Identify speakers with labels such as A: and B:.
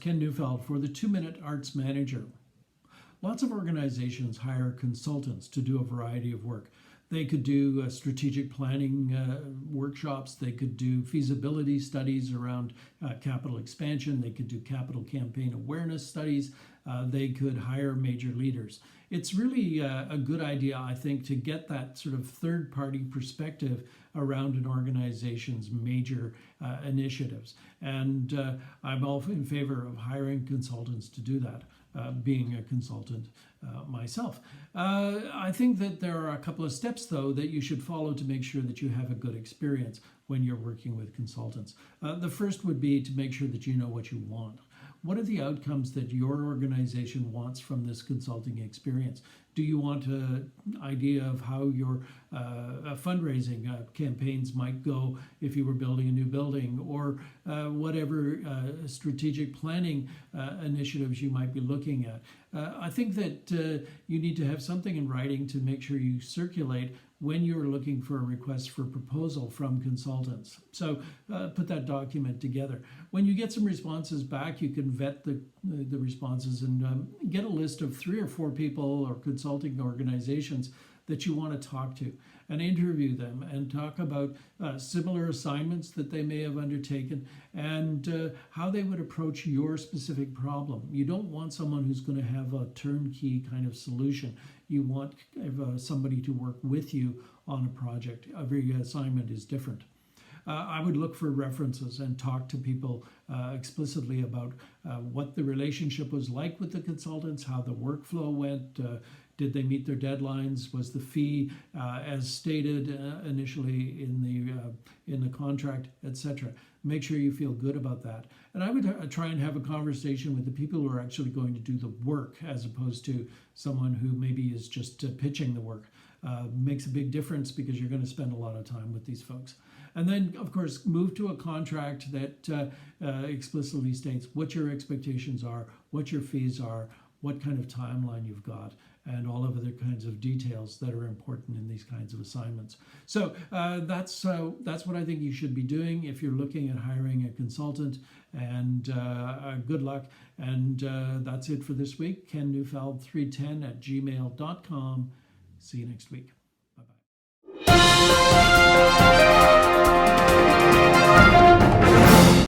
A: Ken Neufeld for the 2-Minute Arts Manager. Lots of organizations hire consultants to do a variety of work. They could do strategic planning workshops. They could do feasibility studies around capital expansion. They could do capital campaign awareness studies. They could hire major leaders. It's really a good idea, I think, to get that sort of third-party perspective around an organization's major initiatives. And I'm all in favor of hiring consultants to do that. Being a consultant myself. I think that there are a couple of steps, though, that you should follow to make sure that you have a good experience when you're working with consultants. The first would be to make sure that you know what you want. What are the outcomes that your organization wants from this consulting experience? Do you want an idea of how your fundraising campaigns might go if you were building a new building, or whatever strategic planning initiatives you might be looking at? I think that you need to have something in writing to make sure you circulate when you're looking for a request for proposal from consultants. So put that document together. When you get some responses back, you can vet the responses and get a list of 3 or 4 people or consulting organizations that you want to talk to and interview them and talk about similar assignments that they may have undertaken and how they would approach your specific problem. You don't want someone who's going to have a turnkey kind of solution. You want somebody to work with you on a project. Every assignment is different. I would look for references and talk to people explicitly about what the relationship was like with the consultants, how the workflow went, did they meet their deadlines, was the fee as stated initially in the contract, etc. Make sure you feel good about that. And I would try and have a conversation with the people who are actually going to do the work as opposed to someone who maybe is just pitching the work. Makes a big difference because you're going to spend a lot of time with these folks. And then, of course, move to a contract that explicitly states what your expectations are, what your fees are, what kind of timeline you've got, and all of other kinds of details that are important in these kinds of assignments. So that's what I think you should be doing if you're looking at hiring a consultant. And good luck. And that's it for this week. Ken Neufeld 310 @gmail.com. See you next week. Bye-bye.